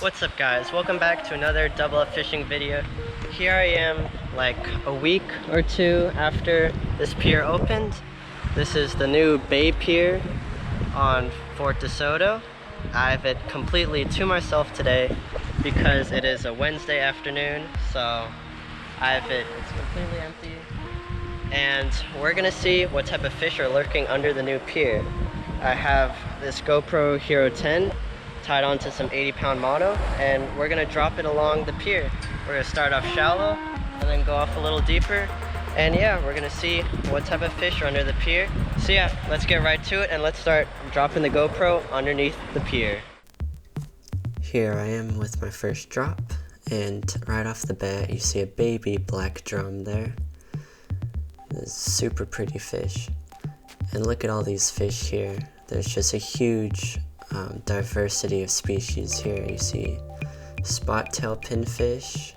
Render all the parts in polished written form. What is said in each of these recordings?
What's up guys, welcome back to another double up fishing video. Here I am like a week or two after this pier opened. This is the new Bay Pier on Fort DeSoto. I have it completely to myself today because it is a Wednesday afternoon, so it's completely empty. And we're gonna see what type of fish are lurking under the new pier. I have this GoPro Hero 10 tied onto some 80-pound mono, and we're gonna drop it along the pier. We're gonna start off shallow and then go off a little deeper, and yeah, we're gonna see what type of fish are under the pier. So yeah, let's get right to it and let's start dropping the GoPro underneath the pier. Here I am with my first drop, and right off the bat you see a baby black drum there. This super pretty fish. And look at all these fish here. There's just a huge diversity of species here. You see spot-tail pinfish,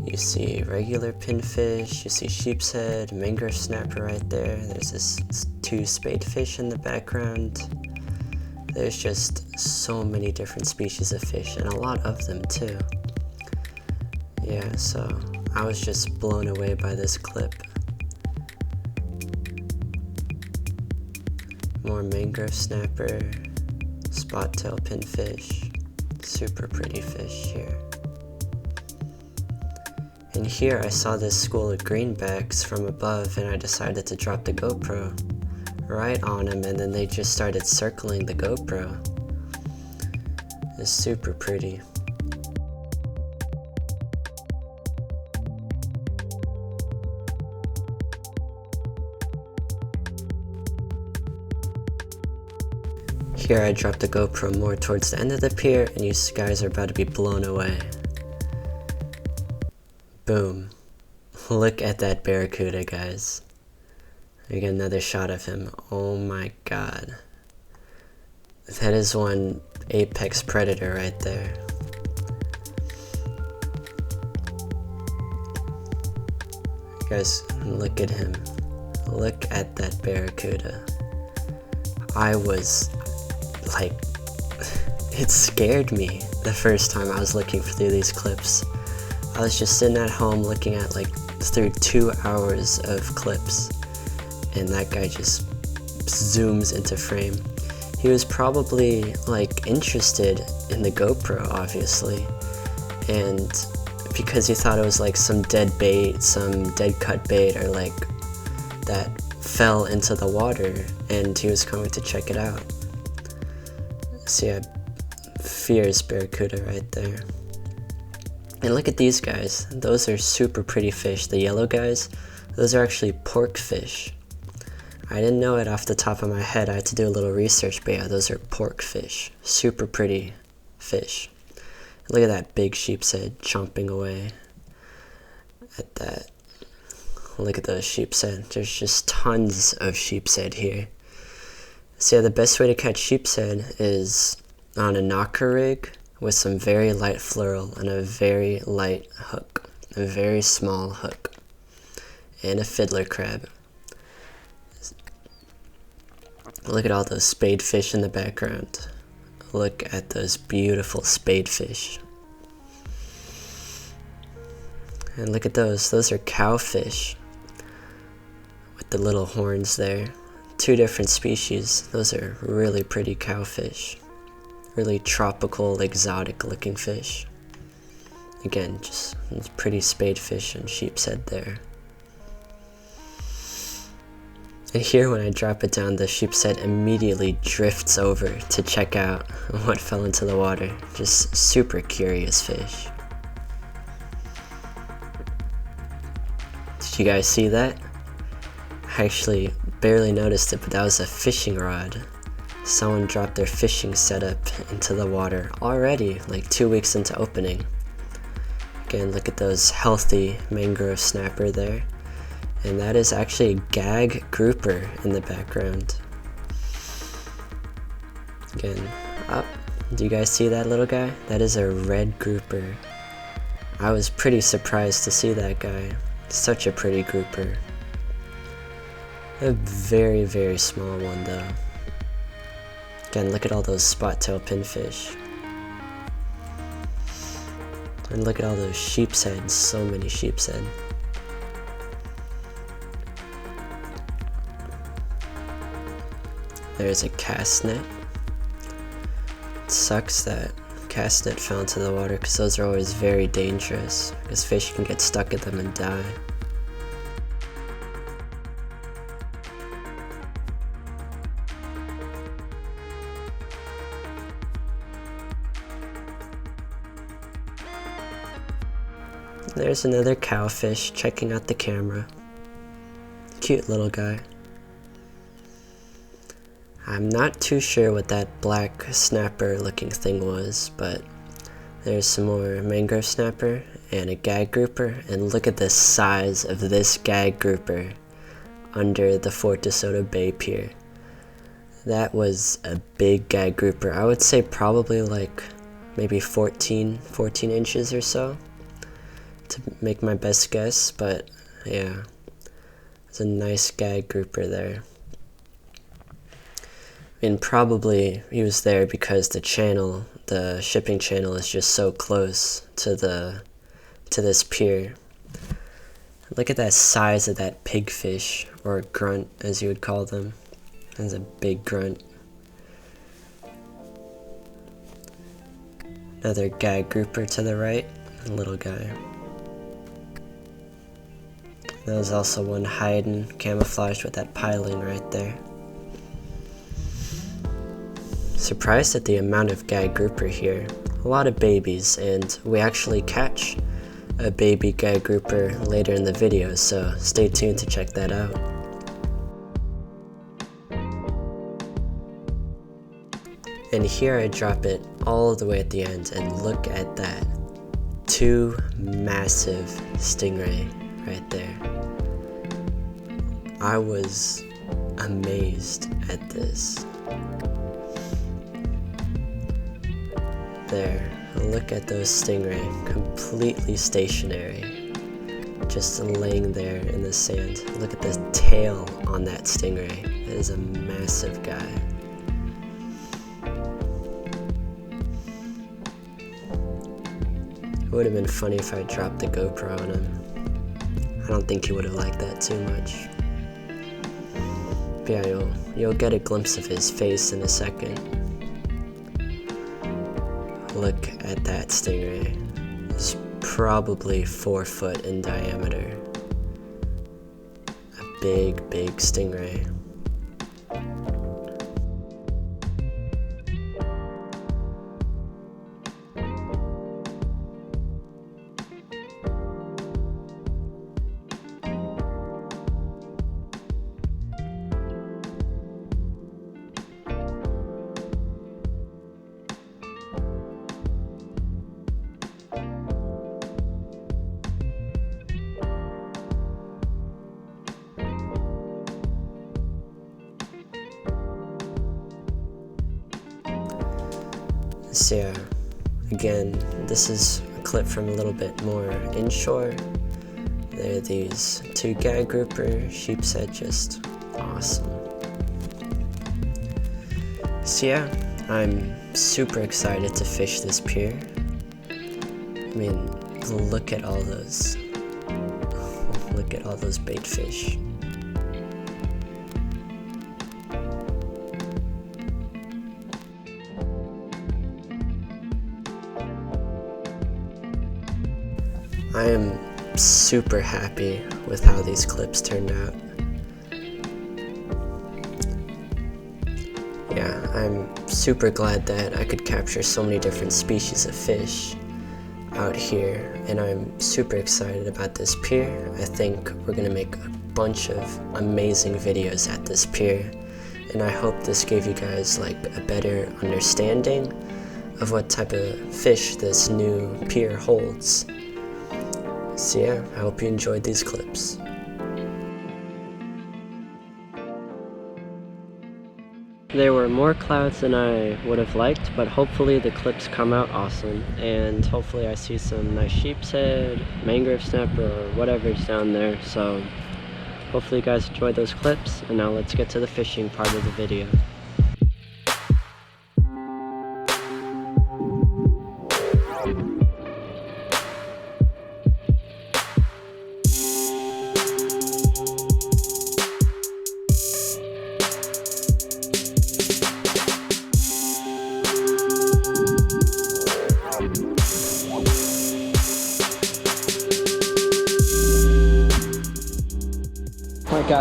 you see regular pinfish, you see sheep's head, mangrove snapper right there. There's this two spadefish in the background. There's just so many different species of fish, and a lot of them too. Yeah, so I was just blown away by this clip. More mangrove snapper, spot-tail pinfish, super pretty fish here. And here I saw this school of greenbacks from above, and I decided to drop the GoPro right on them, and then they just started circling the GoPro. It's super pretty. Here I dropped the GoPro more towards the end of the pier, and you guys are about to be blown away. Boom. Look at that barracuda, guys. I get another shot of him. Oh my god. That is one apex predator right there. Guys, look at him. Look at that barracuda. I was like, it scared me the first time I was looking through these clips. I was just sitting at home looking at through 2 hours of clips, and that guy just zooms into frame. He was probably interested in the GoPro, obviously, and because he thought it was some dead bait, some dead cut bait, or that fell into the water, and he was coming to check it out. So yeah, fierce barracuda right there. And look at these guys. Those are super pretty fish. The yellow guys, those are actually pork fish. I didn't know it off the top of my head. I had to do a little research, but yeah, those are pork fish. Super pretty fish. Look at that big sheep's head chomping away at that. Look at those sheep's head. There's just tons of sheep's head here. So yeah, the best way to catch sheep's head is on a knocker rig with some very light fluoro and a very light hook, a very small hook, and a fiddler crab. Look at all those spadefish in the background. Look at those beautiful spadefish. And look at those are cowfish with the little horns there. Two different species. Those are really pretty cowfish. Really tropical, exotic looking fish. Again, just pretty spadefish and sheep's head there. And here when I drop it down, the sheep's head immediately drifts over to check out what fell into the water. Just super curious fish. Did you guys see that? I actually barely noticed it, but that was a fishing rod. Someone dropped their fishing setup into the water already, 2 weeks into opening. Again, look at those healthy mangrove snapper there. And that is actually a gag grouper in the background. Again, up. Do you guys see that little guy? That is a red grouper. I was pretty surprised to see that guy. Such a pretty grouper. A very, very small one though. Again, look at all those spot-tail pinfish. And look at all those sheep's heads, so many sheep's head. There's a cast net. It sucks that cast net fell into the water because those are always very dangerous because fish can get stuck in them and die. There's another cowfish checking out the camera. Cute little guy. I'm not too sure what that black snapper looking thing was, but there's some more mangrove snapper and a gag grouper, and look at the size of this gag grouper under the Fort DeSoto Bay Pier. That was a big gag grouper. I would say probably like maybe 14 inches or so, to make my best guess, but yeah, it's a nice gag grouper there. And probably he was there because the shipping channel is just so close to this pier. Look at that size of that pigfish, or grunt as you would call them. That's a big grunt. Another gag grouper to the right, a little guy. There was also one hiding, camouflaged with that piling right there. Surprised at the amount of gag grouper here. A lot of babies, and we actually catch a baby gag grouper later in the video, so stay tuned to check that out. And here I drop it all the way at the end, and look at that. 2 massive stingray right there. I was amazed at this. There, look at those stingray, completely stationary, just laying there in the sand. Look at the tail on that stingray. That is a massive guy. It would have been funny if I dropped the GoPro on him. I don't think he would have liked that too much. But yeah, you'll get a glimpse of his face in a second. Look at that stingray. It's probably 4 foot in diameter. A big stingray. So yeah, again, this is a clip from a little bit more inshore. There are these 2 gag grouper, sheep's head, just awesome. So yeah, I'm super excited to fish this pier. I mean, look at all those bait fish. I am super happy with how these clips turned out. Yeah, I'm super glad that I could capture so many different species of fish out here, and I'm super excited about this pier. I think we're gonna make a bunch of amazing videos at this pier, and I hope this gave you guys like a better understanding of what type of fish this new pier holds. So yeah, I hope you enjoyed these clips. There were more clouds than I would have liked, but hopefully the clips come out awesome, and hopefully I see some nice sheep's head, mangrove snapper, or whatever's down there. So hopefully you guys enjoyed those clips, and now let's get to the fishing part of the video.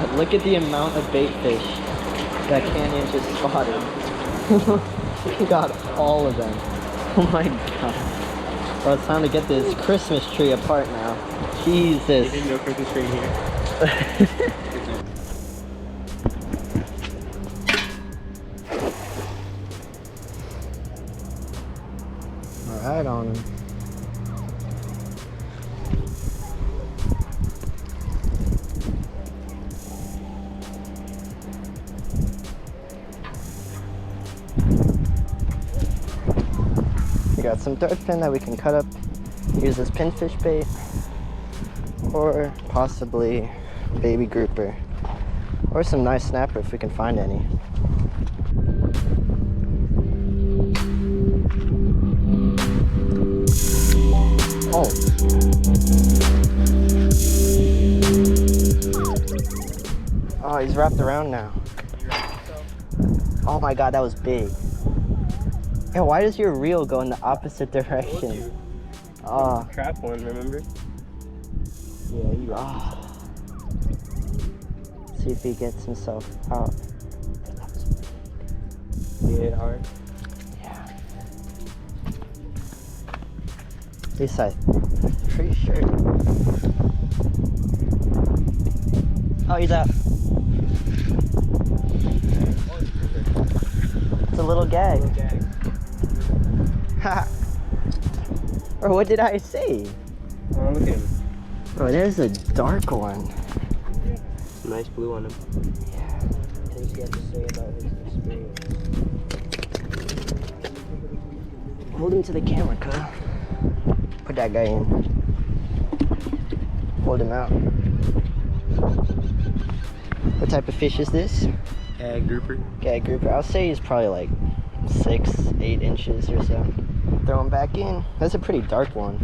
god, look at the amount of bait fish that Canyon just spotted. He got all of them. Oh my god. Well, it's time to get this Christmas tree apart now. Jesus. You didn't know Christmas tree here. Alright on him. We got some thread fin that we can cut up, use as pinfish bait, or possibly baby grouper, or some nice snapper if we can find any. Oh. Oh, he's wrapped around now. Oh my god, that was big. Yeah, why does your reel go in the opposite direction? Oh. Trap one, remember? Yeah, you are. See if he gets himself out. You hit hard? Yeah. At least I'm pretty sure. Oh, he's out. It's a little gag. Ha! Or what did I say? Oh, look at him. Bro, there's a dark one. Nice blue on him. Yeah. What does he have to say about his experience? Hold him to the camera, cuz. Put that guy in. Hold him out. What type of fish is this? Gag grouper. Gag grouper. I'll say he's probably like 6-8 inches or so. Throw him back in. That's a pretty dark one.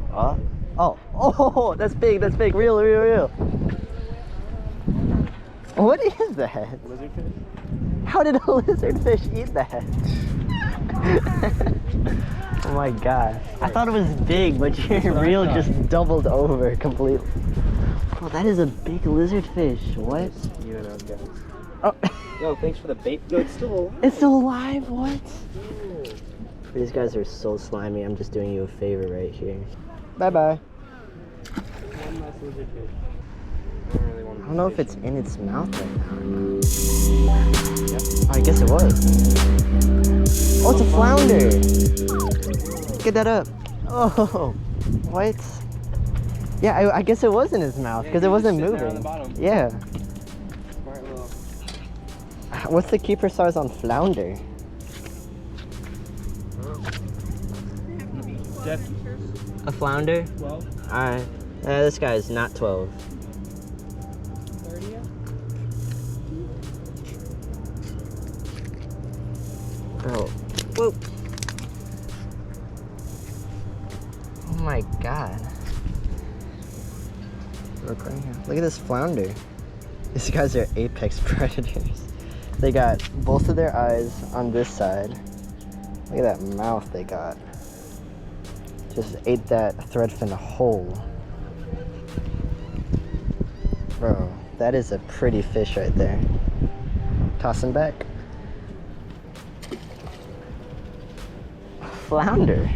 Oh, that's big, real. What is that? Lizardfish? How did a lizardfish eat that? Oh my gosh. I thought it was big, but your reel just doubled over completely. Oh, that is a big lizardfish. What? You and those guys. Oh. Yo, thanks for the bait. No, it's still alive. It's still alive? What? These guys are so slimy. I'm just doing you a favor right here. Bye-bye. One less lizardfish. I don't know if it's in its mouth right now or not. Yep. Oh, I guess it was. Oh, it's a flounder. Get that up. Oh, what? Yeah, I guess it was in his mouth because it wasn't moving. On the bottom. Yeah. Smart little. What's the keeper size on flounder? Jeff, A flounder? 12? Alright. This guy is not 12. 30? Oh. Whoa. Oh my god. Look right here. Look at this flounder. These guys are apex predators. They got both of their eyes on this side. Look at that mouth they got. Just ate that threadfin whole. Bro, that is a pretty fish right there. Toss him back. Flounder.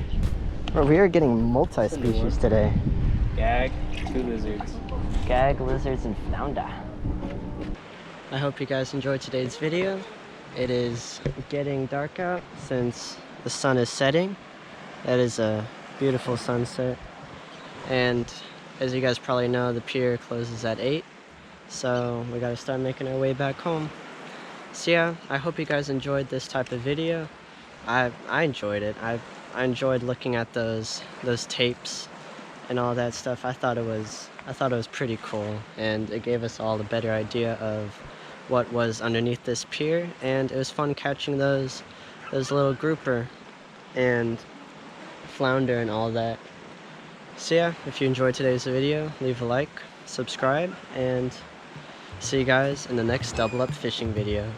Bro, we are getting multi-species today. Gag, 2 lizards. Gag, lizards, and flounder. I hope you guys enjoyed today's video. It is getting dark out since the sun is setting. That is a beautiful sunset. And as you guys probably know, the pier closes at 8. So we gotta start making our way back home. So yeah, I hope you guys enjoyed this type of video. I enjoyed it. I enjoyed looking at those tapes and all that stuff. I thought it was pretty cool, and it gave us all a better idea of what was underneath this pier, and it was fun catching those little grouper and flounder and all that. So yeah, if you enjoyed today's video, leave a like, subscribe, and see you guys in the next double up fishing video.